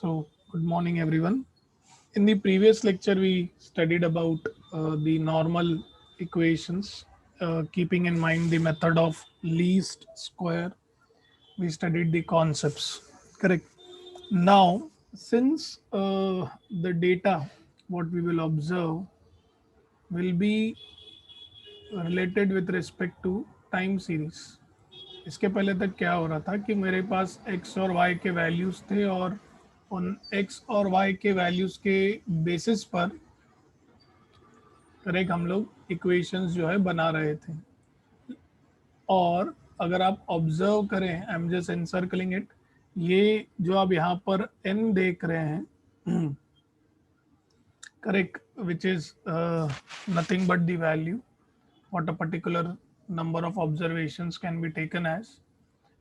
So, good morning, everyone. In the previous lecture, we studied about the normal equations, keeping in mind the method of least square. We studied the concepts, correct? Now, since the data, what we will observe will be related with respect to time series. इसके पहले तक क्या हो रहा था कि मेरे पास x और y के वैल्यूज़ थे और उन x और y के वैल्यूज़ के बेसिस पर करेक्ट हम लोग इक्वेशंस जो है बना रहे थे. और अगर आप ऑब्जर्व करें, I am just encircling it, ये जो आप यहाँ पर n देख रहे हैं correct, which is nothing but the value what a particular number of observations can be taken as.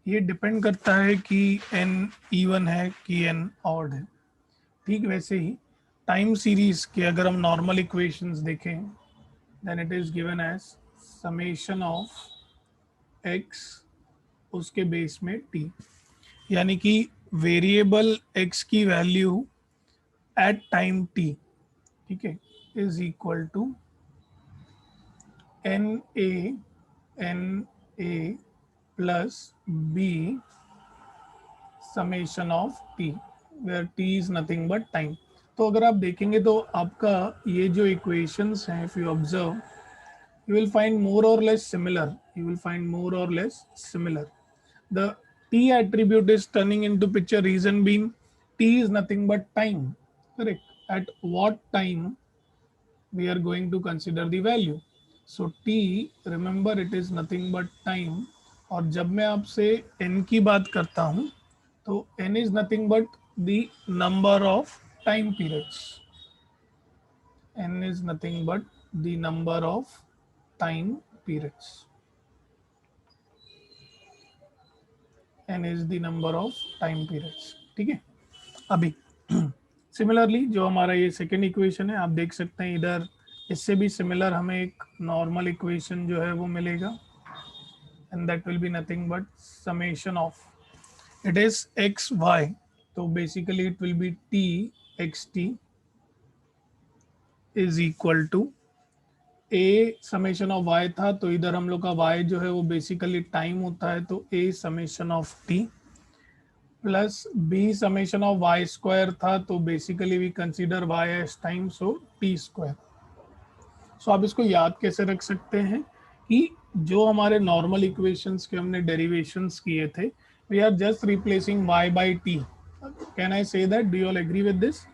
ये डिपेंड करता है कि n इवन है कि n ऑड है. ठीक वैसे ही टाइम सीरीज के अगर हम नॉर्मल इक्वेशंस देखें then it is given as summation of x उसके बेस में t, यानी कि वेरिएबल x की वैल्यू एट टाइम t, ठीक है, is equal to n a plus b summation of t, where t is nothing but time. तो अगर आप देखेंगे तो आपका ये जो इक्वेशंस हैं, if you observe, you will find more or less similar. You will find more or less similar. The t attribute is turning into picture, reason being t is nothing but time, correct? At what time we are going to consider the value. So t, remember, it is nothing but time. और जब मैं आपसे n की बात करता हूँ तो n is nothing but the number of time periods. N is nothing but the number of time periods. N is the number of time periods. ठीक है. अभी सिमिलरली जो हमारा ये सेकेंड इक्वेशन है, आप देख सकते हैं इधर इससे भी सिमिलर हमें एक नॉर्मल इक्वेशन जो है वो मिलेगा, and that will be nothing but summation of, it is x y. तो basically it will be t x t is equal to a summation of y था, तो इधर हम लोग का वाई जो है वो बेसिकली टाइम होता है, तो a summation of t plus b summation of y square था, तो basically we consider y as time, so t square. So आप इसको याद कैसे रख सकते हैं कि जो हमारे नॉर्मल इक्वेशंस के हमने डेरिवेशंस किए थे, we are just replacing y by t. Can I say that, do you all agree with this?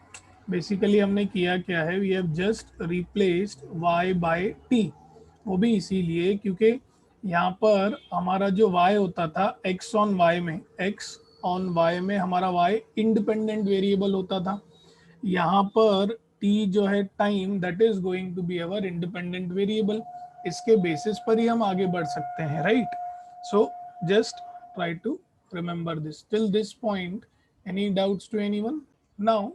Basically हमने किया क्या है, we have just replaced y by t. वो भी इसीलिए क्योंकि यहाँ पर हमारा जो y होता था x ऑन y में, x ऑन y में हमारा y इंडिपेंडेंट वेरिएबल होता था. यहाँ पर t जो है time, that is going to be our independent variable. इसके बेसिस पर ही हम आगे बढ़ सकते हैं, right? So just try to remember this till this point. Any doubts to anyone? Now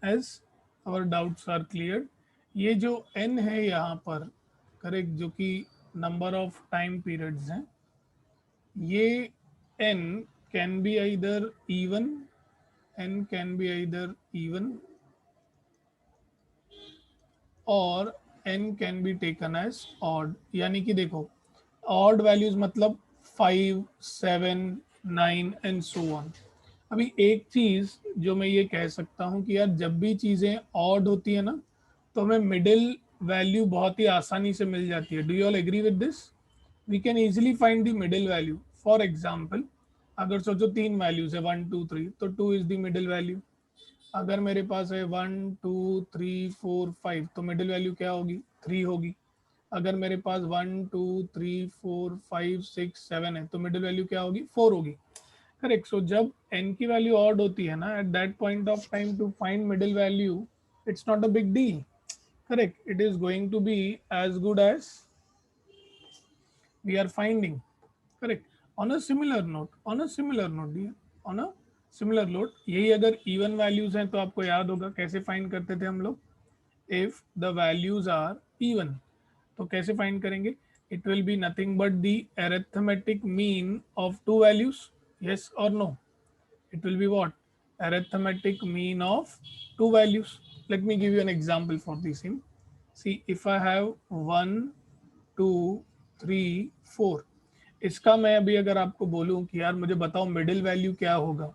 as our doubts are clear, ये जो n है यहाँ पर, करेक्ट, जो कि नंबर ऑफ टाइम पीरियड्स हैं, ये n can be either even, n can be either even और n can be taken as odd. यानी कि देखो, ऑड वैल्यूज मतलब 5, 7, 9 एंड सो ऑन. अभी एक चीज जो मैं ये कह सकता हूँ कि यार जब भी चीजें ऑड होती है ना, तो हमें मिडिल वैल्यू बहुत ही आसानी से मिल जाती है. Do you all agree with this? We can easily find the middle value. For example, अगर सोचो तीन वैल्यूज है 1, 2, 3, तो 2 इज द मिडिल वैल्यू. अगर मेरे पास है 1, 2, 3, 4, 5, तो मिडिल वैल्यू क्या होगी? 3 होगी. अगर मेरे पास 1, 2, 3, 4, 5, 6, 7 है, तो मिडिल वैल्यू क्या होगी? 4 होगी. करेक्ट. सो जब n की वैल्यू ऑड होती है ना, at that point of time to find middle value, it's not a big deal. Correct. It is going to be as good as we are finding. Correct. On a similar note, dear, on a similar note, यही अगर even values हैं तो आपको याद होगा कैसे find करते थे हम लोग. If the values are even, तो कैसे find करेंगे? It will be nothing but the arithmetic mean of two values. Yes or no? It will be what? arithmetic mean of two values. Let me give you an example for the same. See, if I have 1, 2, 3, 4, इसका मैं अभी अगर आपको बोलूं कि यार मुझे बताओ मिडिल वैल्यू क्या होगा,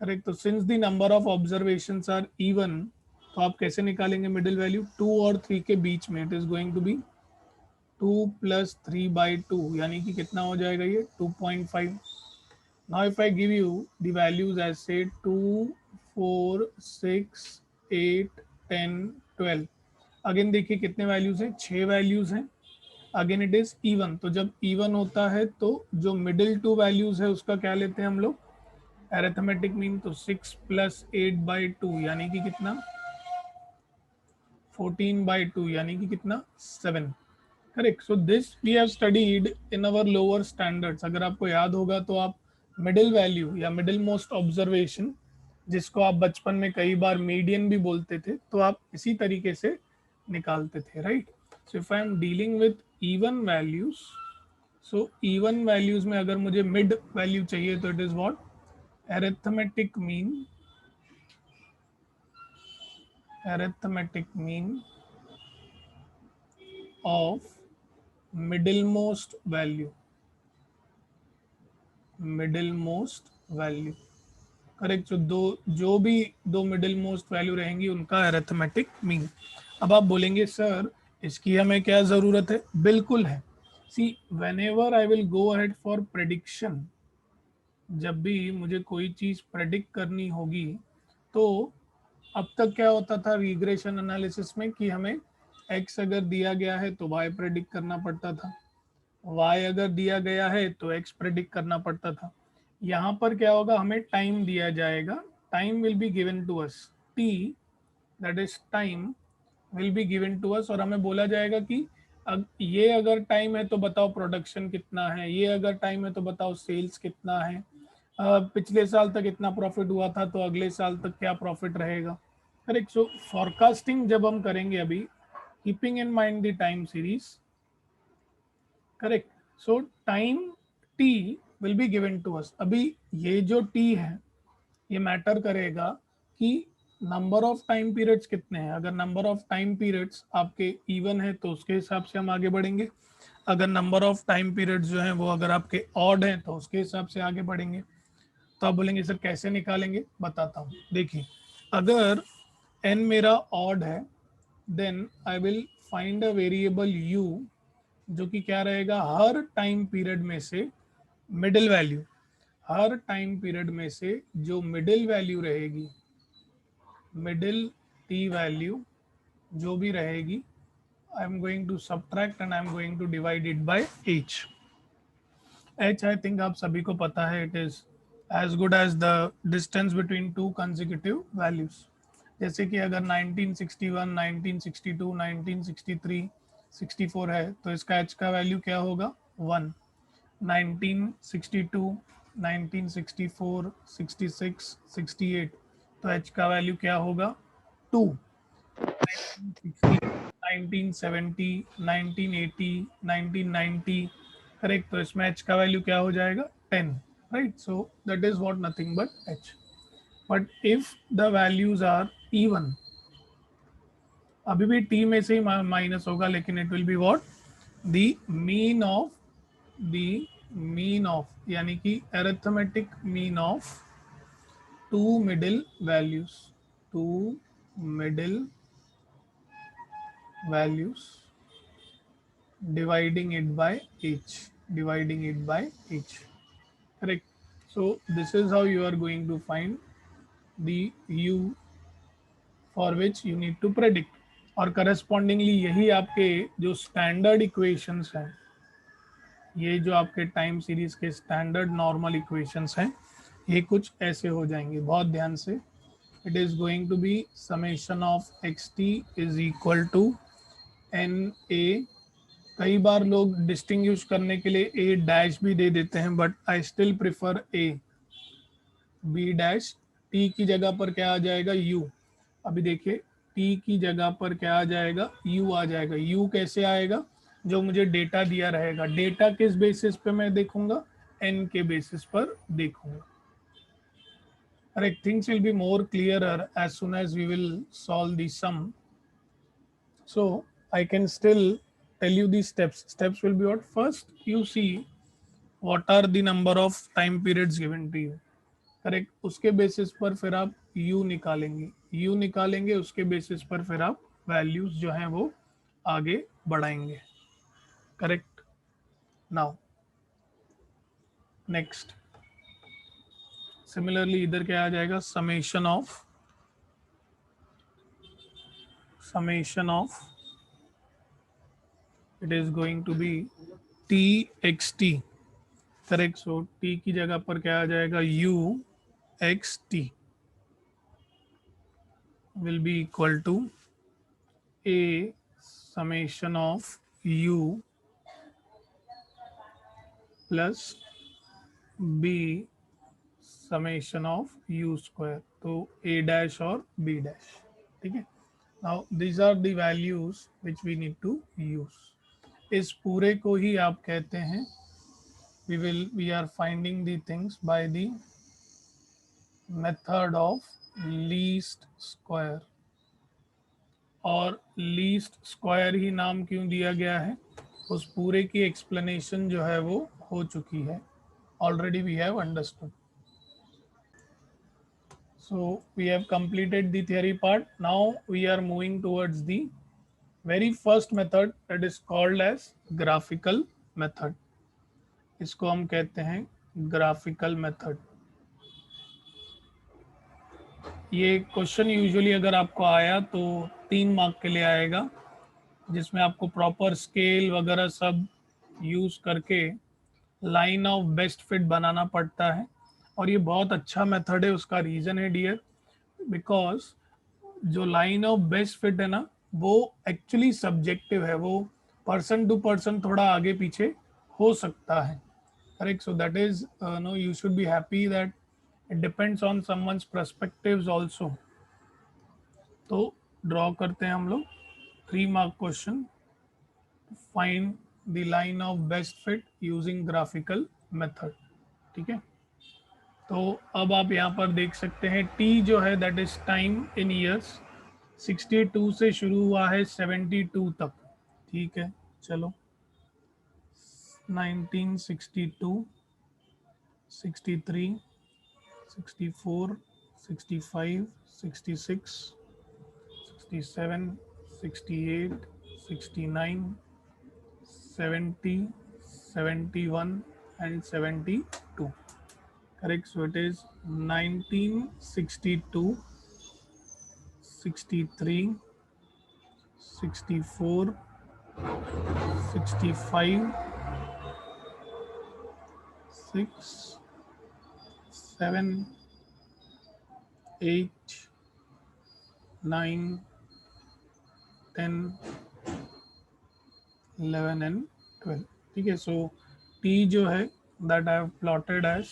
करेक्ट, तो since the number of observations are even, तो आप कैसे निकालेंगे मिडिल वैल्यू? 2 और 3 के बीच में it is going to be 2 + 3/2, यानी कि कितना हो जाएगा ये 2.5. Now if I give you the values as say 2, 4, 6, 8, 10, 12, again देखिए कितने वैल्यूज हैं, 6 वैल्यूज हैं. अगेन इट इज इवन, तो जब इवन होता है तो जो मिडिल टू वैल्यूज है उसका क्या लेते हैं हम लोग? Arithmetic mean. तो 6 + 8/2 यानी कि कितना? 14/2 यानी कि कितना? 7. Correct. So this we have studied in our lower standards. अगर आपको याद होगा तो आप मिडिल वैल्यू या मिडिल मोस्ट ऑब्जर्वेशन, जिसको आप बचपन में कई बार मीडियन भी बोलते थे, तो आप इसी तरीके से निकालते थे, right? So if I am dealing with even values, so even values में अगर मुझे मिड वैल्यू चाहिए तो it is what? arithmetic mean, arithmetic mean of middlemost value, middlemost value. Correct. जो जो भी दो मिडिल मोस्ट वैल्यू रहेंगी उनका अरिथमेटिक मीन. अब आप बोलेंगे सर इसकी हमें क्या जरूरत है? बिल्कुल है. See, whenever I will go ahead for prediction, जब भी मुझे कोई चीज प्रेडिक्ट करनी होगी, तो अब तक क्या होता था रिग्रेशन एनालिसिस में कि हमें x अगर दिया गया है तो y प्रेडिक्ट करना पड़ता था, y अगर दिया गया है तो x प्रेडिक्ट करना पड़ता था. यहाँ पर क्या होगा? हमें टाइम दिया जाएगा, time will be given to us, t, that is time will be given to us, और हमें बोला जाएगा कि ये अगर टाइम है तो बताओ प्रोडक्शन कितना है, ये अगर टाइम है तो बताओ सेल्स कितना है, पिछले साल तक इतना प्रॉफिट हुआ था तो अगले साल तक क्या प्रॉफिट रहेगा. करेक्ट. सो फॉरकास्टिंग जब हम करेंगे अभी, keeping in mind the time series, correct, so time t will be given to us. अभी ये जो टी है ये मैटर करेगा कि नंबर ऑफ टाइम पीरियड्स कितने हैं. अगर नंबर ऑफ टाइम पीरियड्स आपके इवन है तो उसके हिसाब से हम आगे बढ़ेंगे. अगर नंबर ऑफ टाइम पीरियड्स जो हैं वो अगर आपके ऑड हैं तो उसके हिसाब से आगे बढ़ेंगे. तो आप बोलेंगे सर कैसे निकालेंगे? बताता हूँ. देखिए, अगर n मेरा ऑड है, then I will find a variable u, जो कि क्या रहेगा? हर टाइम पीरियड में से मिडिल वैल्यू, हर टाइम पीरियड में से जो मिडिल वैल्यू रहेगी, मिडिल टी वैल्यू जो भी रहेगी, I am going to subtract and I am going to divide it by h. h I think आप सभी को पता है, it is as good as the distance between two consecutive values. जैसे कि अगर 1961, 1962, 1963, 64 है तो इसका h का वैल्यू क्या होगा? 1. 1962, 1964, 66, 68, तो h का वैल्यू क्या होगा? 2. 1960, 1970, 1980, 1990, करेक्ट, तो इसमें h का वैल्यू क्या हो जाएगा? 10, right. So that is what, nothing but h. But if the values are even, अभी भी t में से ही माइनस होगा, लेकिन it will be what? The mean of, the mean of, यानी कि arithmetic mean of two middle values, two middle values, dividing it by h, dividing it by h, correct. So this is how you are going to find the u for which you need to predict. और correspondingly यही आपके जो standard equations हैं, ये जो आपके time series के standard normal equations हैं, ये कुछ ऐसे हो जाएंगे. बहुत ध्यान से. It is going to be summation of x t is equal to n a. कई बार लोग डिस्टिंग्विश करने के लिए ए डैश भी दे देते हैं, but I still prefer a, b dash. T की जगह पर क्या आ जाएगा? यू. अभी देखिए, टी की जगह पर क्या आ जाएगा? यू आ जाएगा. यू कैसे आएगा? जो मुझे डेटा दिया रहेगा. डेटा किस बेसिस पे मैं देखूंगा? एन के बेसिस पर देखूंगा. Correct. Things will be more clearer as soon as we will solve the sum. So I can still tell you the steps. Steps will be what? First, you see what are the number of time periods given to you. Correct, उसके basis पर फिर आप you निकालेंगे, उसके basis पर फिर आप values जो हैं वो आगे बढ़ाएंगे. करेक्ट. नाउ नेक्स्ट, सिमिलरली इधर क्या आ जाएगा, summation of it is going to be t x t. Correct. So t की जगह पर क्या आ जाएगा, u x t will be equal to a summation of u plus b summation of u square. तो a dash और b dash. ठीक है. Now these are the values which we need to use. इस पूरे को ही आप कहते हैं, we are finding the things by the method of least square. और लीस्ट स्क्वायर ही नाम क्यों दिया गया है, उस पूरे की एक्सप्लेनेशन जो है वो हो चुकी है, already we have understood. So we have completed the theory part. Now we are moving towards the very first method that is called as graphical method. इसको हम कहते हैं ग्राफिकल मेथड. ये क्वेश्चन यूजुअली अगर आपको आया तो 3 मार्क के लिए आएगा, जिसमें आपको प्रॉपर स्केल वगैरह सब यूज करके लाइन ऑफ बेस्ट फिट बनाना पड़ता है. और ये बहुत अच्छा मेथड है. उसका रीज़न है डियर, बिकॉज जो लाइन ऑफ बेस्ट फिट है ना, वो एक्चुअली सब्जेक्टिव है, वो पर्सन टू पर्सन थोड़ा आगे पीछे हो सकता है. Correct. So that is no, you should be happy that it depends on someone's perspectives also. तो ड्रॉ करते हैं हम लोग 3 mark question. Find the line of best fit using graphical method. ठीक है. तो अब आप यहाँ पर देख सकते हैं टी जो है that is time in years. 62 से शुरू हुआ है 72 तक. ठीक है. चलो 1962, 63, 64, 65, 66, 67, 68, 69, 70, 71 and 72. Correct. So it is 1962, 63, 64, 65, 6, 7, 8, 9, 10, 11 and 12. ठीक है. सो टी जो है that I have plotted as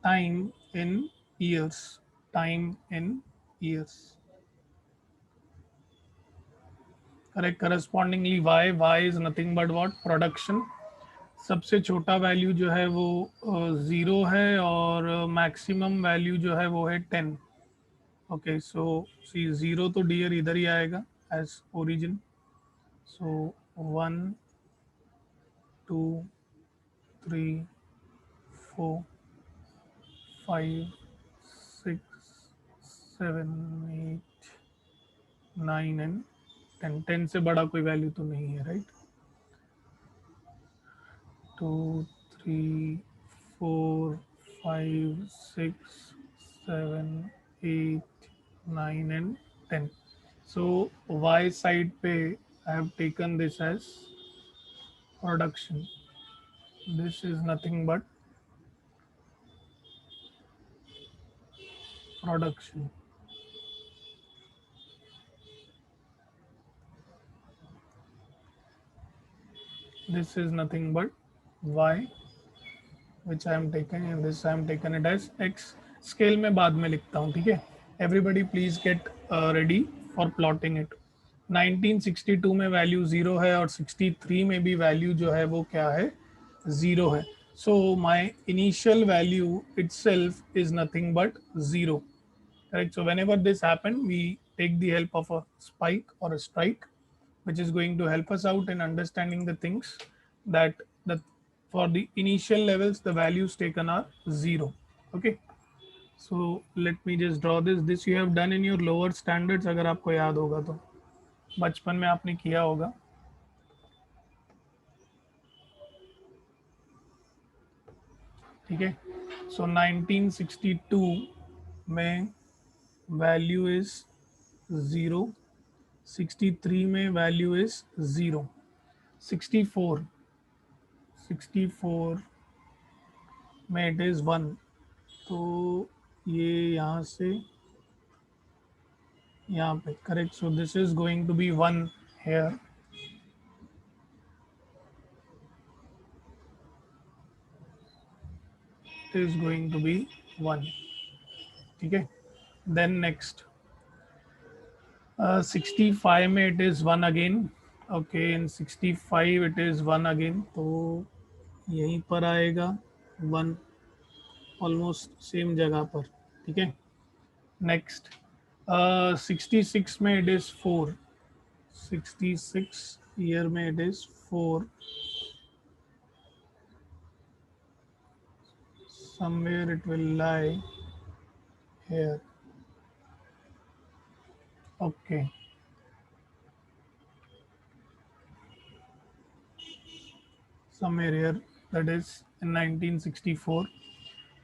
time in years. Time in years. Correct. Correspondingly Y is nothing but what, production. सबसे छोटा वैल्यू जो है वो 0 है और मैक्सिमम वैल्यू जो है वो है 10. ओके. सो सी 0 तो डियर इधर ही आएगा एज ओरिजिन. So 1, 2, 3, 4, 5, 6, 7, 8, 9 and 10. 10 से बड़ा कोई वैल्यू तो नहीं है, right. 2, 3, 4, 5, 6, 7, 8, 9 and 10. So y side पे I have taken this as production. This is nothing but production. This is nothing but y, which I am taking, and this I am taken it as x. Scale में बाद में लिखता हूँ. ठीक है. Everybody please get ready for plotting it. 1962 में value 0 है और 63 में भी वैल्यू जो है वो क्या है, 0 है. So my initial value itself is nothing but 0. Correct. So whenever this happen, we take the help of a spike or a strike, which is going to help us out in understanding the things that the for the initial levels the values taken are 0. Okay. So let me just draw this. This you have done in your lower standards, अगर आपको याद होगा तो बचपन में आपने किया होगा. ठीक है. So 1962 में वैल्यू इज 0, 63 में वैल्यू इज 0, 64 64 में इट इज़ 1. तो ये यहाँ से यहाँ पे correct. So this is going to be 1 here. It is going to be 1. ठीक है. देन नेक्स्ट 65 में it is 1 again. Okay. In 65 it is 1 again. तो यहीं पर आएगा 1, ऑलमोस्ट सेम जगह पर. ठीक है. नेक्स्ट 66 में इट इज़ 4. 66 ईयर में it is 4. somewhere it will lie here. Okay. Somewhere here, that is in 1964.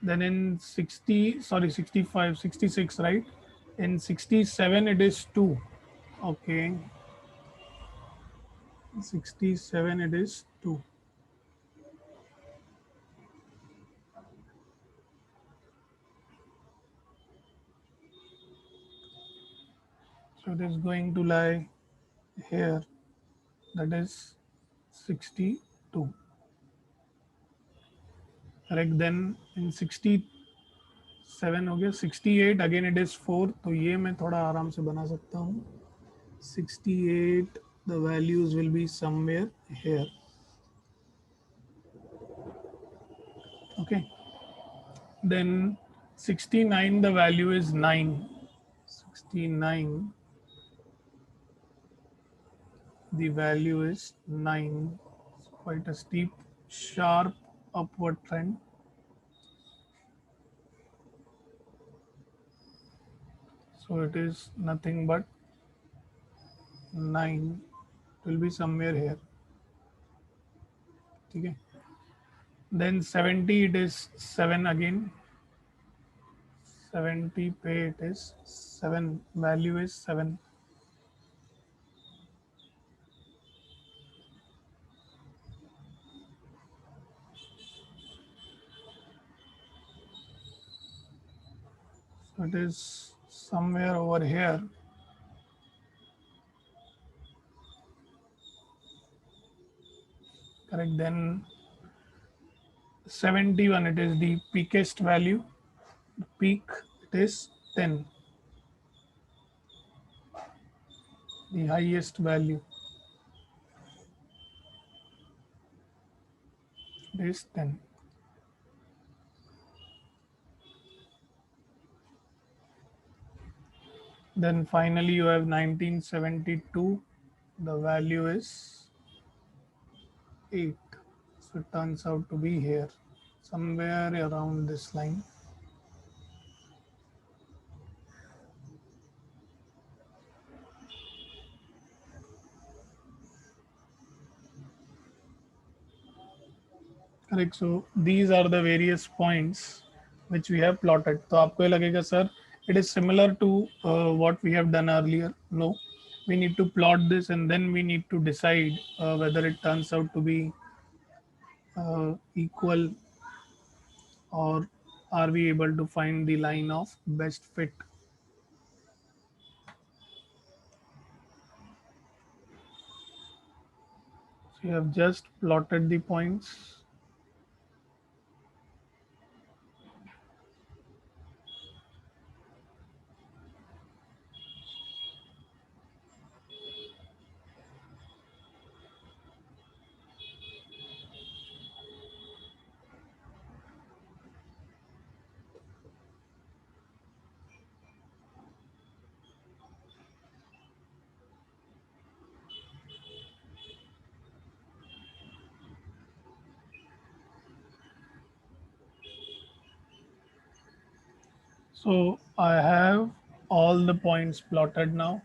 Then in 65, 66, right? In 67 it is 2. Okay. 67 it is 2. So it is going to lie here, that is 62. Correct. Then in 67 हो गया. 68 again it is 4. तो ये मैं थोड़ा आराम से बना सकता हूँ. 68 the values will be somewhere here. Okay. Then 69 the value is 9. 69 the value is 9. It's quite a steep sharp upward trend. So it is nothing but 9. It will be somewhere here. Okay. Then 70 it is 7 again. 70 पे it is 7. Value is 7. So it is somewhere over here. Correct. Then 71 it is the peakest value. The peak it is 10. The highest value it is 10. Then finally you have 1972. The value is 8. So it turns out to be here, somewhere around this line. Correct. So these are the various points which we have plotted. तो आपको ये लगेगा sir it is similar to what we have done earlier. No, we need to plot this and then we need to decide whether it turns out to be equal, or are we able to find the line of best fit. So you have just plotted the points. So I have all the points plotted now.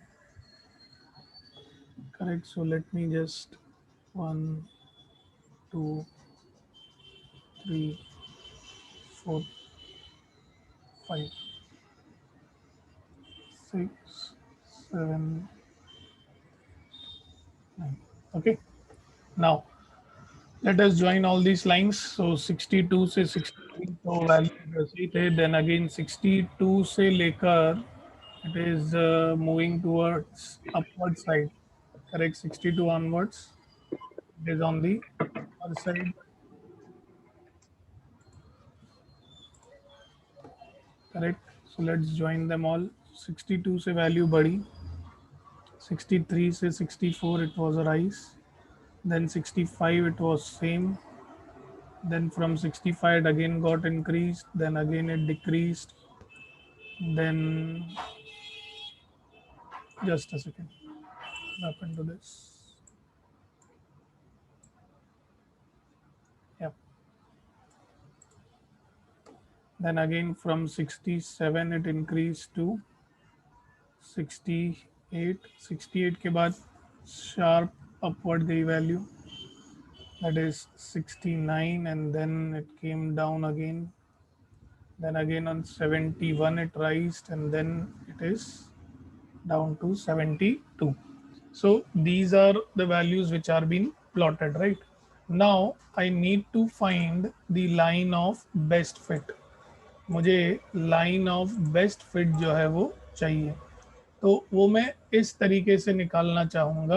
Correct. So let me just 1, 2, 3, 4, 5, 6, 7, 9. Okay. Now let us join all these lines. So 62 से 63 तो value वैसे ही थे. Then again 62 से लेकर it is moving towards upward side. Correct. 62 onwards it is on the upper side. Correct. So let's join them all. 62 से value बढ़ी. 63 से 64 it was a rise. Then 65 it was same. Then from 65 it again got increased. Then again it decreased. Then just a second. What happened to this? Yep. Then again from 67 it increased to 68. 68 के बाद sharp upward गई value, that is 69, and then it came down again. Then again on 71 it rised, and then it is down to 72. So these are the values which are being plotted, right? Now I need to find the line of best fit. मुझे line of best fit जो है वो चाहिए. तो वो मैं इस तरीके से निकालना चाहूँगा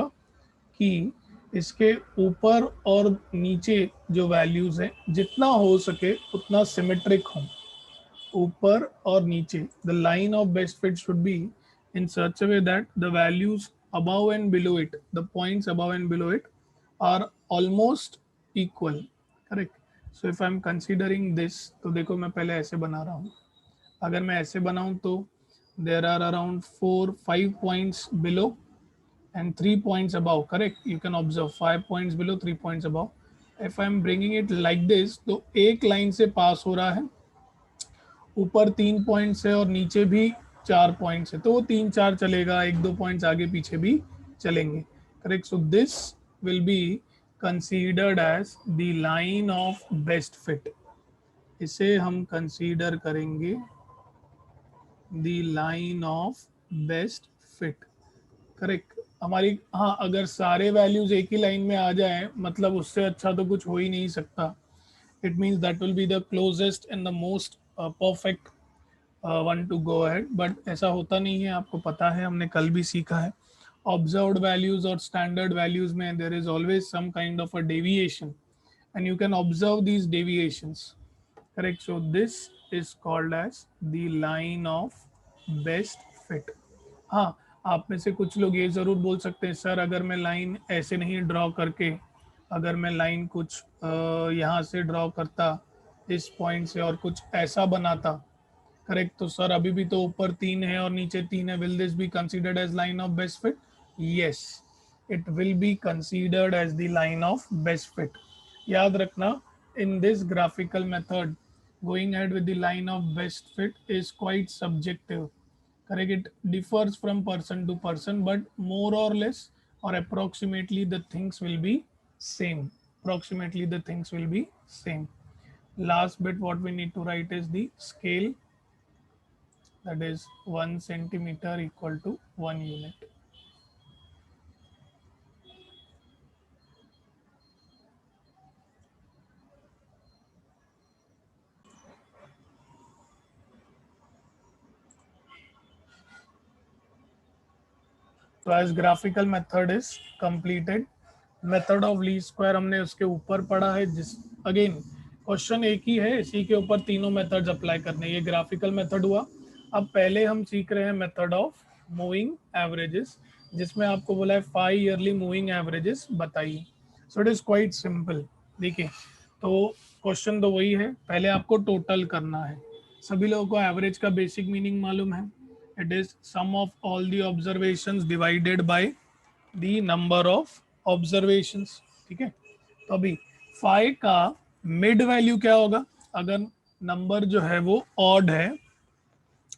कि इसके ऊपर और नीचे जो वैल्यूज हैं जितना हो सके उतना सिमेट्रिक हों. ऊपर और नीचे, the line of best fit should be in such a way that the values above and below it, the points above and below it, are almost equal. Correct. So if I'm considering this, तो देखो मैं पहले ऐसे बना रहा हूँ. अगर मैं ऐसे बनाऊं तो there are around 4-5 points below and 3 points above. Correct. You can observe 5 points below, 3 points above. If I'm bringing it like this, तो एक लाइन से पास हो रहा है, ऊपर 3 पॉइंट्स है और नीचे भी 4 पॉइंट्स है, तो वो 3-4 चलेगा, 1-2 पॉइंट्स आगे पीछे भी चलेंगे. Correct. So this will be considered as the line of best fit. इसे हम कंसीडर करेंगे the line of best fit. Correct. हमारी, हाँ, अगर सारे वैल्यूज एक ही लाइन में आ जाए, मतलब उससे अच्छा तो कुछ हो ही नहीं सकता. It means that will be the closest and the most perfect one to go ahead. But ऐसा होता नहीं है, आपको पता है, हमने कल भी सीखा है. ऑब्जर्व्ड वैल्यूज और स्टैंडर्ड वैल्यूज में there is always some kind of a deviation, and you can observe these deviations. Correct. So this is called as the line of best fit. हाँ, आप में से कुछ लोग ये ज़रूर बोल सकते हैं, सर अगर मैं लाइन ऐसे नहीं ड्रॉ करके, अगर मैं लाइन कुछ यहाँ से ड्रॉ करता इस पॉइंट से और कुछ ऐसा बनाता. करेक्ट. तो सर अभी भी तो ऊपर 3 है और नीचे 3 है, will this be considered as line of best fit? Yes, it will be considered as the line of best fit. याद रखना, in this graphical method, going ahead with the line of best fit is quite subjective. Correct. It differs from person to person, but more or less or approximately the things will be same. Approximately the things will be same. Last bit what we need to write is the scale, that is 1 centimeter equal to 1 unit. तो as graphical method is completed, method of least square हमने उसके ऊपर पढ़ा है. जिस again question एक ही है, इसी के ऊपर तीनों मेथड्स अप्लाई करने. ये ग्राफिकल मेथड हुआ. अब पहले हम सीख रहे हैं मेथड ऑफ मूविंग एवरेजेस, जिसमें आपको बोला है 5 ईयरली मूविंग एवरेजेस बताइए. So it is quite simple. देखिए, तो क्वेश्चन तो वही है, पहले आपको टोटल करना है. सभी लोगों को एवरेज का बेसिक मीनिंग मालूम है. It is sum of all the observations divided by the number of observations. ठीक है. तो अभी 5 का मिड वैल्यू क्या होगा? अगर नंबर जो है वो ऑड है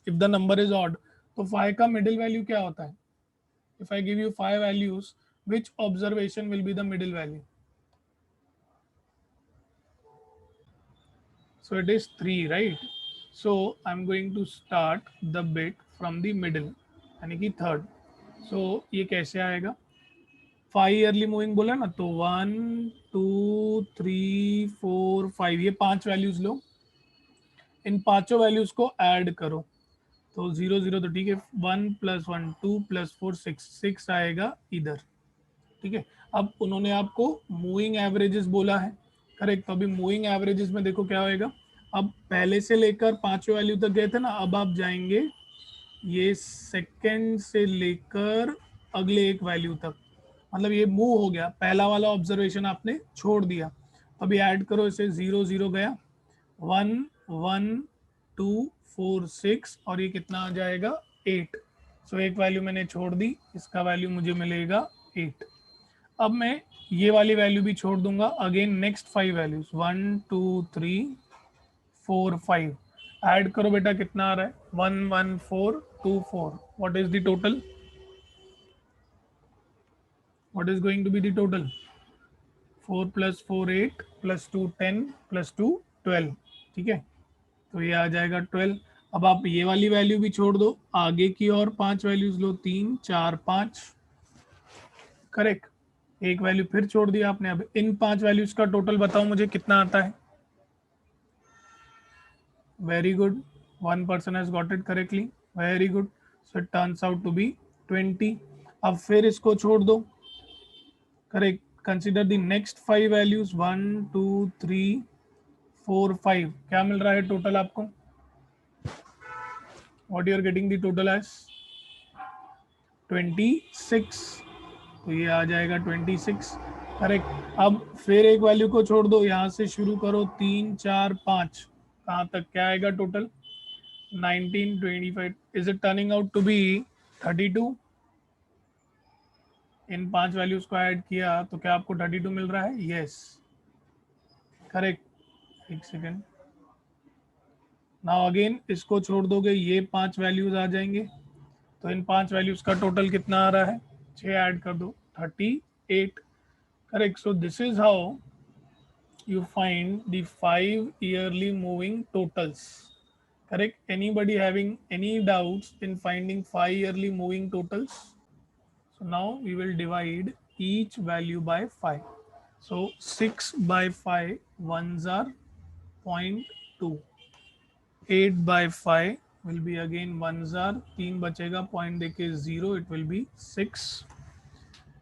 if the number is odd, तो 5 का मिडिल वैल्यू क्या होता है? If I give you 5 values, which observation will be the middle value? So it is 3, right? So I'm going to start the bit from the middle, यानी कि third. So ये कैसे आएगा? 5 ईयरली मूविंग बोला ना, तो 1 2 3 4 5, ये 5 वैल्यूज लो, इन पांचों वैल्यूज को ऐड करो. तो 0 0 तो ठीक है, 1 + 1 2 + 4 6 आएगा इधर. ठीक है. अब उन्होंने आपको मूविंग एवरेजेस बोला है, करेक्ट. तो अभी मूविंग एवरेजेस में देखो क्या होएगा. अब पहले से लेकर पांचवें वैल्यू तक गए थे ना, अब आप जाएंगे ये सेकंड से लेकर अगले एक वैल्यू तक, मतलब ये मूव हो गया. पहला वाला ऑब्जर्वेशन आपने छोड़ दिया. अभी ऐड करो इसे, 0 0 गया, 1 1 2 4 6, और ये कितना आ जाएगा 8. सो एक वैल्यू मैंने छोड़ दी, इसका वैल्यू मुझे मिलेगा 8. अब मैं ये वाली वैल्यू भी छोड़ दूंगा. अगेन नेक्स्ट 5 वैल्यूज, 1 2 3 4 5, ऐड करो बेटा, कितना आ रहा है? 1 1 4 2 4. What is the total? What is going to be the total? 4 + 4 8 + 2 10 + 2 12. ठीक है, तो ये आ जाएगा 12. अब आप ये वाली वैल्यू भी छोड़ दो, आगे की और 5 वैल्यूज लो, 3 4 5. करेक्ट. एक वैल्यू फिर छोड़ दिया आपने. अब इन 5 वैल्यूज का टोटल बताओ मुझे कितना आता है? Very good, one person has got it correctly. Very good. So it turns out to be 20. अब फिर इसको छोड़ दो. Correct. Consider the next 5 values, 1 2 3 4 5. क्या मिल रहा है टोटल आपको? What you are getting the total as? 26. तो ये आ जाएगा 26. करेक्ट. अब फिर एक वैल्यू को छोड़ दो, यहाँ से शुरू करो, 3 4 5, कहाँ तक क्या आएगा total? 19 25. Is it turning out to be 32? इन 5 वैल्यूज को ऐड किया तो क्या आपको 32 मिल रहा है? Yes, correct. एक सेकेंड. नाउ अगेन इसको छोड़ दोगे, ये 5 वैल्यूज आ जाएंगे, तो इन 5 वैल्यूज का टोटल कितना आ रहा है? 6 ऐड कर दो, 38. Correct. So this is how you find the 5 yearly moving totals. Correct. Anybody having any doubts in finding 5 yearly moving totals? So now we will divide each value by 5. So 6 by 5 ones are 0.2. 8 by 5 will be again ones are 3 बचेगा, point देके 0, it will be 6.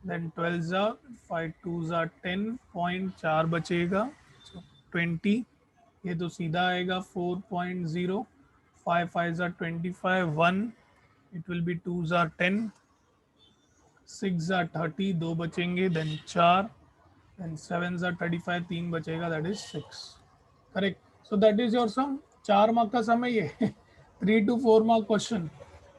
Then 12s are 5 2s are 10, point 4 बचेगा, so 20. ये तो सीधा आएगा 4.0. 5 5s are 25, 1, it will be 2s are 10, 6 are 30, 2 बचेंगे, then 4, then 7s are 35, 3 बचेगा, that is 6. Correct. So that is your sum. 4 mark का सम है ये. 3 to 4 mark question.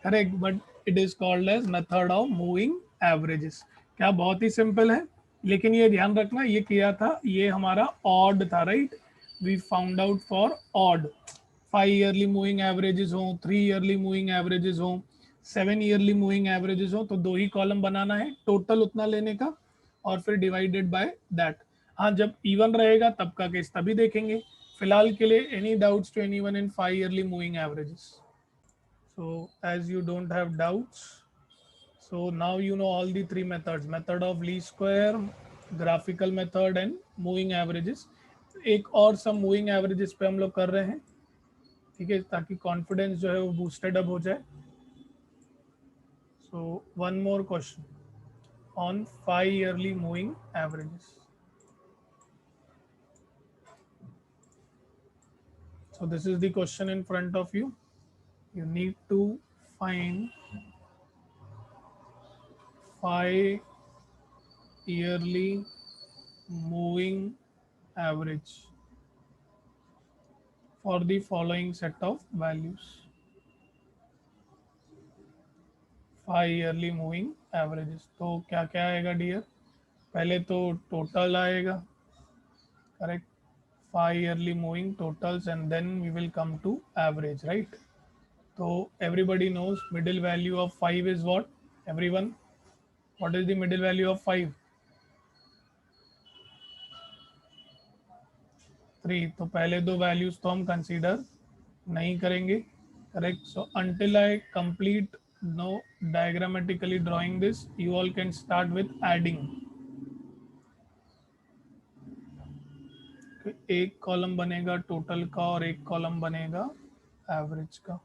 Correct. But it is called as method of moving averages. क्या बहुत ही simple है, लेकिन ये ध्यान रखना, ये किया था, ये हमारा ऑड था, right. We found out for odd. 5 yearly moving averages हो, 3 ईयरली मूविंग एवरेजेस हो, 7 ईयरली मूविंग एवरेजेस हो, तो 2 ही कॉलम बनाना है, टोटल उतना लेने का, और फिर डिवाइडेड बाय दैट. हाँ, जब इवन रहेगा तब का केस तभी देखेंगे. फिलहाल के लिए any doubts to anyone in 5 yearly moving averages? So as you don't have doubts, so now you know all the three methods: method of least square, graphical method and moving averages. एक और सब moving averages पे हम लोग कर रहे हैं, ठीक है, ताकि कॉन्फिडेंस जो है वो बूस्टेड अप हो जाए. So one more question on 5 yearly moving averages. So this is the question in front of you. You need to find 5 yearly moving average for the following set of values. 5 yearly moving averages. तो क्या क्या आएगा dear? पहले तो total आएगा, correct. 5 yearly moving totals and then we will come to average, right? तो everybody knows middle value of 5 is what? Everyone, what is the middle value of 5? 3. तो पहले दो वैल्यूज तो हम कंसीडर नहीं करेंगे. Correct. So until I complete no diagrammatically drawing this, you all can start with adding. एक column बनेगा total का और एक कॉलम बनेगा एवरेज का.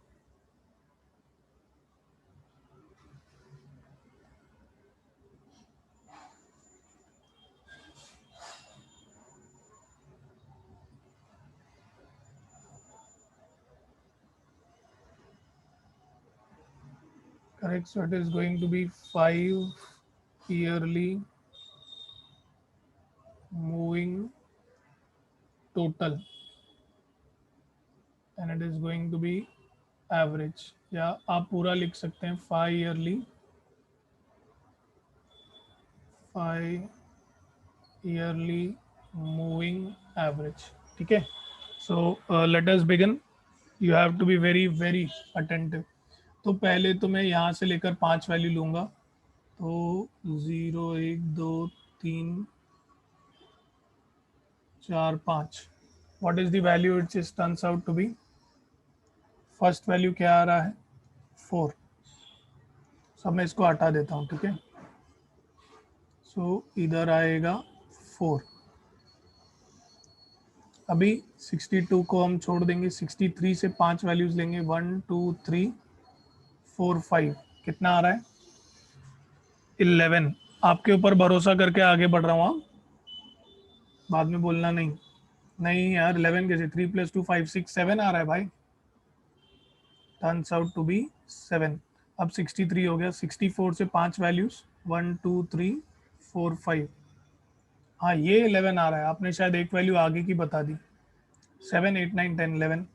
Correct. So it is going to be 5 yearly moving total, and it is going to be average. या आप पूरा लिख सकते हैं 5 yearly moving average. ठीक है. So let us begin. You have to be very attentive. तो पहले तो मैं यहाँ से लेकर 5 वैल्यू लूँगा. तो 0 1 2 3 4 5. What is the value it just turns out to be? First value क्या आ रहा है? 4. सब मैं इसको हटा देता हूँ. ठीक है. सो इधर आएगा 4. अभी 62 को हम छोड़ देंगे. 63 से 5 वैल्यूज लेंगे. 1 2 3 4 5. कितना आ रहा है? 11. आपके ऊपर भरोसा करके आगे बढ़ रहा हूँ. बाद में बोलना नहीं. नहीं यार 11 कैसे? 3 + 2 5 6 7 आ रहा है भाई. Turns out to be 7. अब 63 हो गया. 64 से 5 वैल्यूज 1 2 3 4 5. हाँ ये 11 आ रहा है. आपने शायद एक वैल्यू आगे की बता दी. 7 8 9 10 11.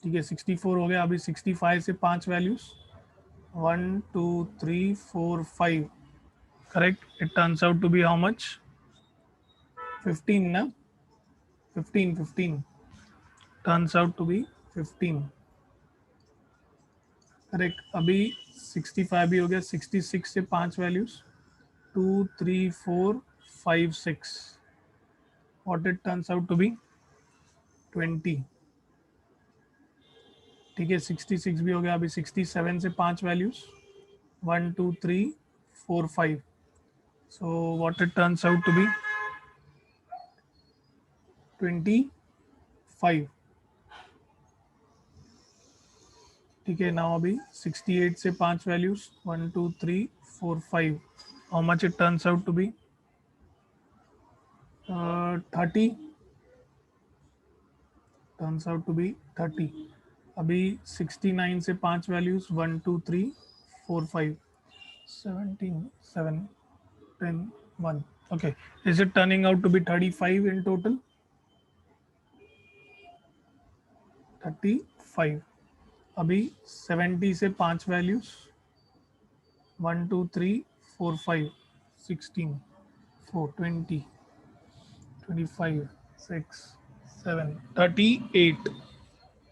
ठीक है. 64 हो गया. अभी 65 से 5 values 1 2 3 4 5. Correct. It turns out to be how much? 15 ना. 15 turns out to be 15. Correct. अभी 65 भी हो गया. 66 से 5 values 2 3 4 5 6. What it turns out to be? 20. ठीक है. 66 भी हो गया. अभी 67 से 5 values 1 2 3 4 5. So what it turns out to be? 25. ठीक है. नाउ अभी 68 से 5 values 1 2 3 4 5. How much it turns out to be? 30. Turns out to be 30. अभी 69 से 5 values 1 2 3 4 5. 17 7 10 1. Okay. Is it turning out to be 35 in total? 35. अभी 70 से 5 values 1 2 3 4 5 16 4 20 25 6 7 38.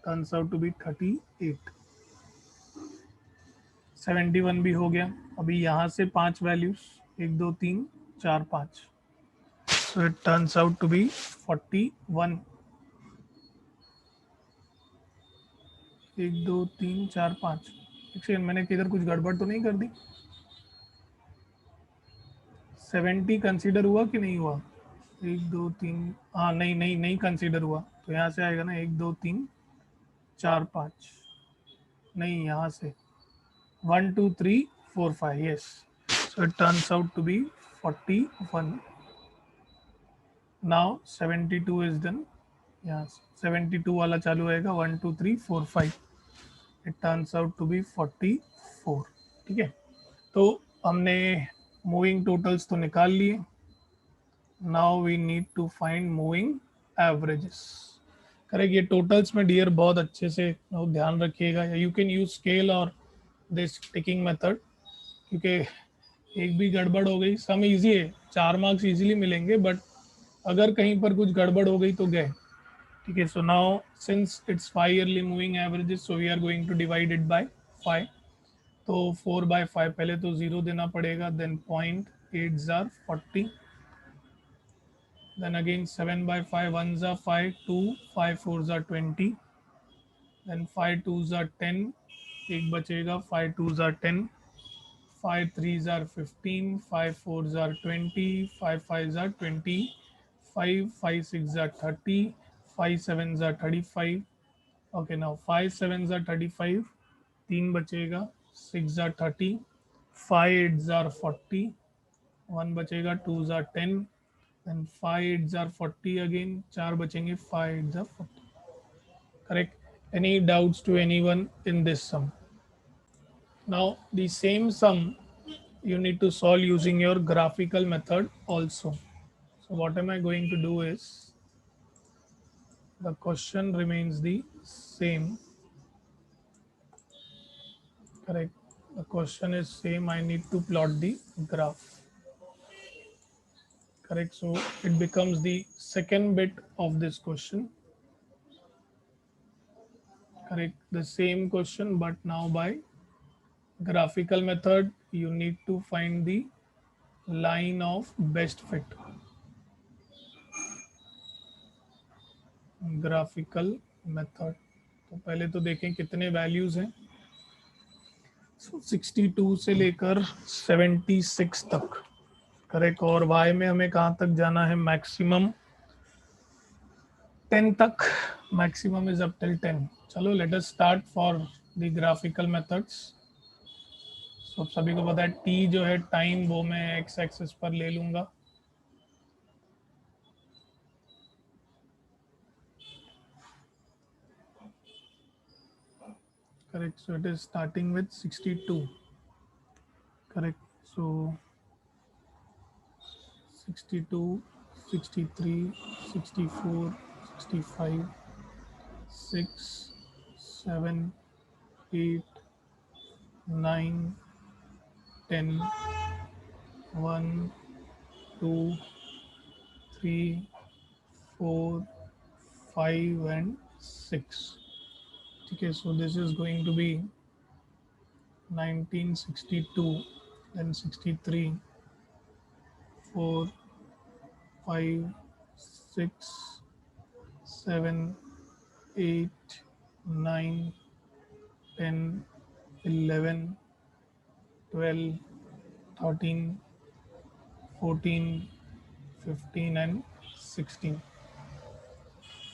Turns out to be 38. 71 भी हो गया. अभी यहाँ से 5 values 1 2 3 4 5. So it turns out to be 41. 1 2 3 4 5. एक सेकंड. मैंने किधर कुछ गड़बड़ तो नहीं कर दी? 70 कंसीडर हुआ कि नहीं हुआ? 1 2 3. हाँ नहीं कंसीडर हुआ. तो यहाँ से आएगा ना 1 2 3 4 5. नहीं यहाँ से 1 2 3 4 5. Yes. So it turns out to be 41. Now 72 is done. यहाँ 72 वाला चालू होएगा 1 2 3 4 5. It turns out to be 44. ठीक है. तो हमने मूविंग टोटल्स तो निकाल लिए. Now we need to find moving averages. Correct. ये टोटल्स में डियर बहुत अच्छे से ध्यान रखिएगा. यू कैन यूज स्केल और दिस टिकिंग मेथड, क्योंकि एक भी गड़बड़ हो गई. सम इजी है. 4 मार्क्स इजीली मिलेंगे, बट अगर कहीं पर कुछ गड़बड़ हो गई तो गए. ठीक है. So now since it's 5 yearly moving averages, so we are going to divide it by 5. तो 4/5 पहले तो 0 देना पड़ेगा, then 0.8 are 40, then again 7/5 1s are 5, 2 5 4s are 20, then 5 2s are 10, एक बचेगा, 5 2s are 10, 5 3s are 15, 5 4s are 20, 5 5s are 25, 5 6s are 30, 5 7s are 35. Okay, now 5 7s are 35, 3 बचेगा, 6 are 30, 5 8s are 40, 1 बचेगा, 2s are 10, then 5 8s are 40 again, 4 बचेंगे, 5 8s are 40. Correct? Any doubts to anyone in this sum? Now the same sum you need to solve using your graphical method also. So what am I going to do is, the question remains the same. Correct? The question is same. I need to plot the graph. Correct? So it becomes the second bit of this question. Correct? The same question, but now by graphical method, you need to find the line of best fit. Graphical method. तो पहले तो देखें कितने values हैं. सो 62 से लेकर 76 तक. Correct. और y में हमें कहाँ तक जाना है, मैक्सिमम 10 तक. Maximum is up till 10. चलो let us start for the graphical methods. So सभी को पता है t जो है टाइम, वो मैं x एक्सिस पर ले लूंगा. Correct. So it is starting with 62. Correct. So 62, 63, 64, 65, 6, 7, 8, 9, 10, 1, 2, 3, 4, 5 and 6. Okay, so this is going to be 1962, then 63, 4, 5, 6, 7, 8, 9, 10, 11, 12, 13, 14, 15 and 16.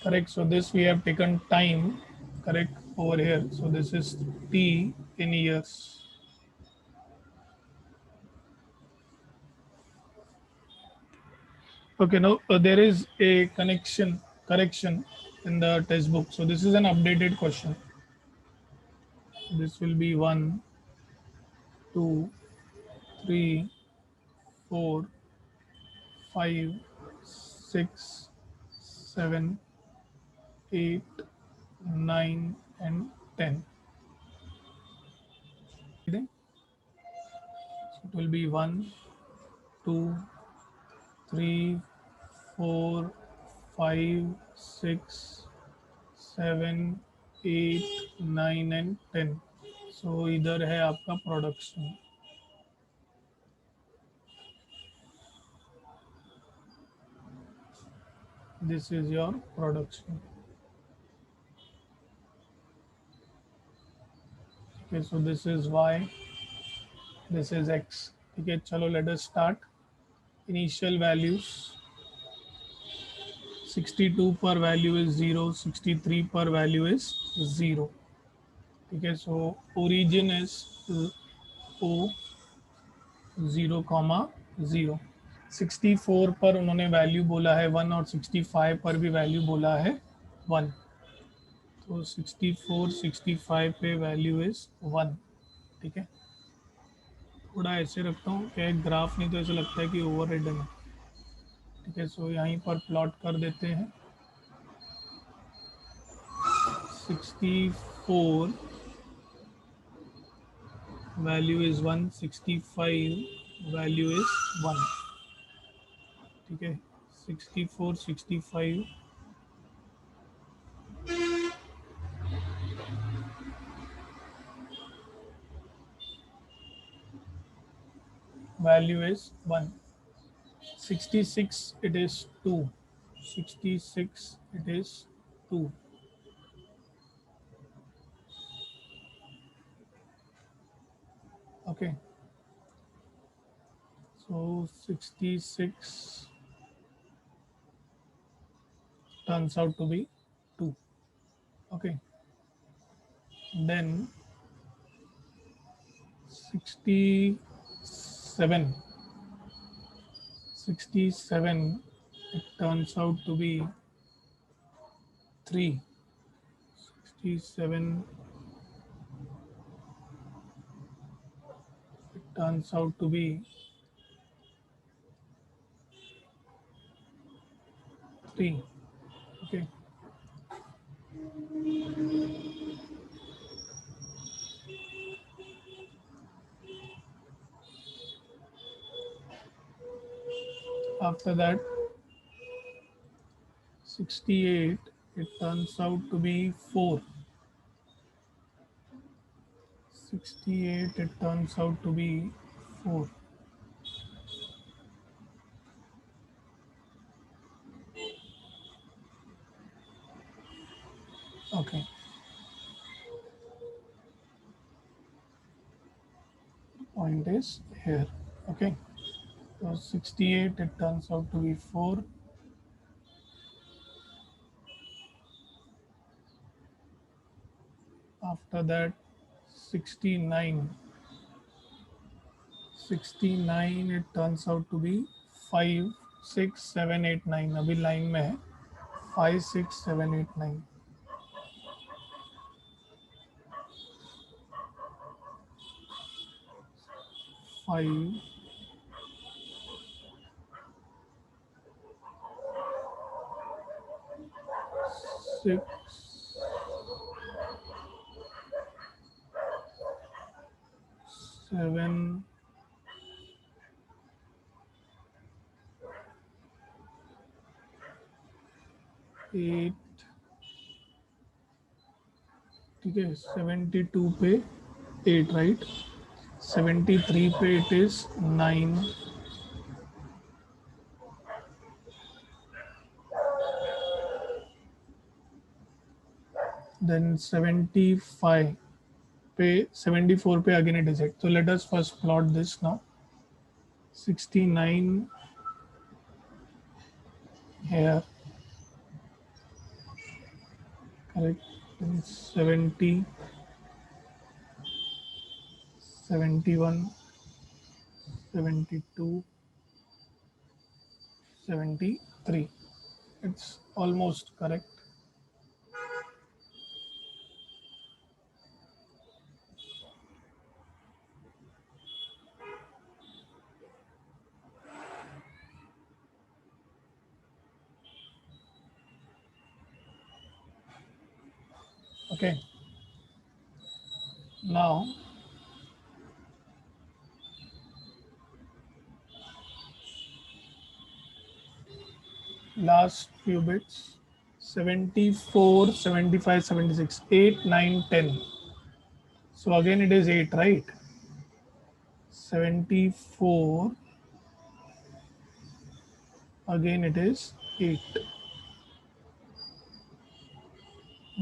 Correct. So this we have taken time. Correct. Over here. So this is t in years. Okay. Now there is a correction in the textbook. So this is an updated question. This will be 1, 2, 3, 4, 5, 6, 7, 8, 9 and 10. So it will be 1, 2, 3, 4, 5, 6, 7, 8, 9 and 10. So इधर है आपका production. This is your production. Okay, so this is y, this is x. Okay, chalo let us start. Initial values. 62 per value is 0, 63 per value is 0. Okay, so origin is O 0, 0. 64 पर उन्होंने value बोला है 1 और 65 पर भी value बोला है 1. तो 64 65 पे वैल्यू इज 1. ठीक है. थोड़ा ऐसे रखता हूँ क्या, एक ग्राफ नहीं तो ऐसा लगता है कि ओवर रिडन है. ठीक है. सो यहीं पर प्लॉट कर देते हैं. 64 वैल्यू इज 1, 65 वैल्यू इज 1. ठीक है. 64 65 value is 1. 66 it is 2. 66 it is 2. Okay, so 66 turns out to be 2. Okay, then 67 67 it turns out to be 3. 67 it turns out to be 3. Okay, after that 68 it turns out to be 4. 68 it turns out to be 4. Okay, point is here. Okay, so 68 it turns out to be 4. After that 69 69 it turns out to be 5 6 7 8 9. अभी line में है 5 6 7 8 9. 5 6 7 8. ठीक है, 72 पे 8 right, 73 पे it is 9, then 75 पे 74 पे again it is 8. तो let us first plot this now. 69 here, correct, then 70, 71, 72, 73. It's almost correct. Okay, now last few bits. 74, 75, 76, 8, 9, 10. So again it is 8, right? 74, again it is 8.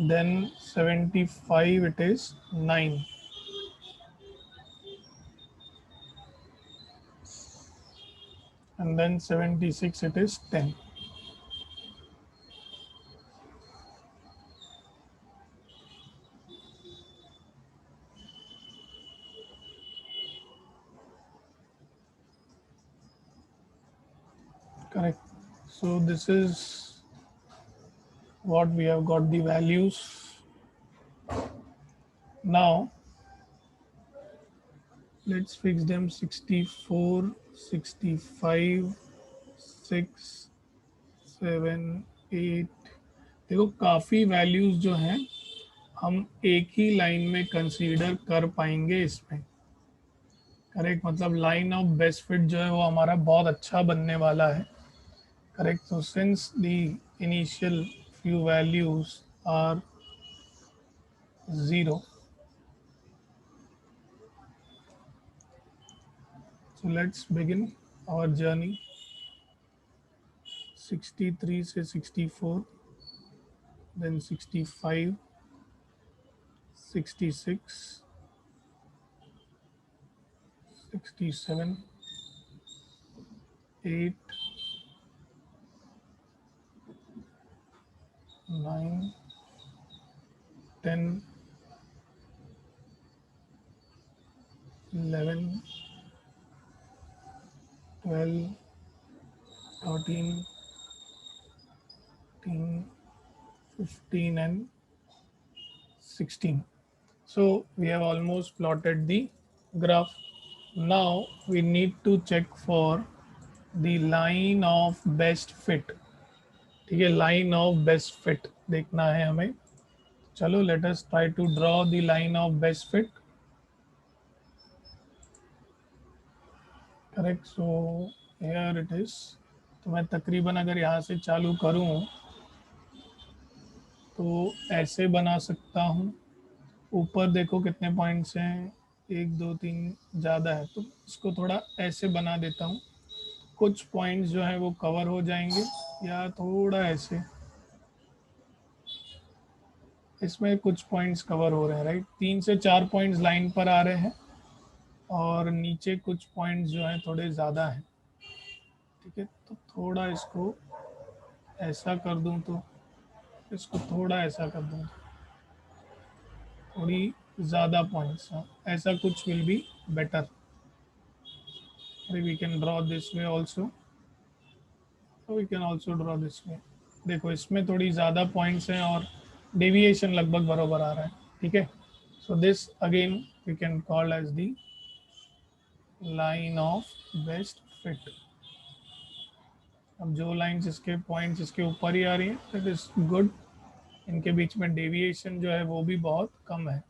Then 75 it is 9. And then 76 it is 10. Correct. So this is what we have got the values. Now let's fix them. 64, 65, 6, 7, 8. देखो काफ़ी values जो हैं हम एक ही line में consider कर पाएंगे इसमें. करेक्ट, मतलब लाइन ऑफ बेस्ट फिट जो है वो हमारा बहुत अच्छा बनने वाला है. Correct, so since the initial few values are 0, So let's begin our journey. 63 से 64, then 65, 66, 67, 8, 9, 10, 11, 12, 13, 14, 15 and 16. So we have almost plotted the graph. Now we need to check for the line of best fit. ठीक है, line of best fit देखना है हमें. चलो, let us try to draw the line of best fit. Correct. So here it is. तो मैं तकरीबन अगर यहाँ से चालू करूँ तो ऐसे बना सकता हूँ. ऊपर देखो कितने पॉइंट्स हैं, 1 2 3 ज़्यादा है, तो इसको थोड़ा ऐसे बना देता हूँ. कुछ पॉइंट्स जो है वो कवर हो जाएंगे, या थोड़ा ऐसे. इसमें कुछ पॉइंट्स कवर हो रहे हैं, राइट. 3 से 4 पॉइंट्स लाइन पर आ रहे हैं और नीचे कुछ पॉइंट्स जो हैं थोड़े ज़्यादा हैं. ठीक है, तो थोड़ा इसको ऐसा कर दूं, तो इसको थोड़ा ऐसा कर दूं, थोड़ी ज़्यादा पॉइंट्स. हाँ, ऐसा कुछ will be better. We can draw this way also. We can also draw this way. देखो, इसमें थोड़ी ज़्यादा पॉइंट्स हैं और डेविएशन लगभग बराबर आ रहा है. ठीक है, so this again we can call as the line of best fit. अब जो लाइंस इसके पॉइंट्स इसके ऊपर ही आ रही हैं, दैट इज गुड. इनके बीच में डेविएशन जो है वो भी बहुत कम है.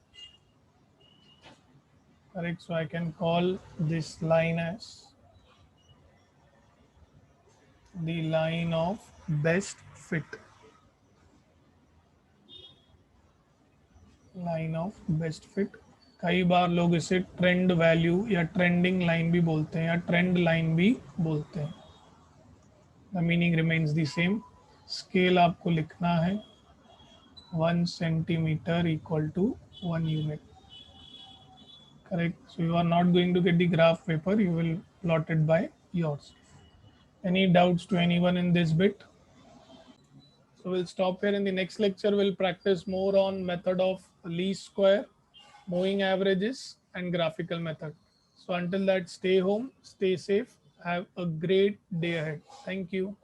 Correct. So I can call this line as the line of best fit. Line of best fit. कई बार लोग इसे ट्रेंड वैल्यू या ट्रेंडिंग लाइन भी बोलते हैं, या ट्रेंड लाइन भी बोलते हैं. The meaning remains the same. Scale आपको लिखना है 1 centimetre equal to 1 unit. Correct. So you are not going to get the graph paper, you will plot it by yours. Any doubts to anyone in this bit? So we'll stop here. In the next lecture, we'll practice more on method of least square, moving averages and graphical method. So until that, stay home, stay safe, have a great day ahead. Thank you.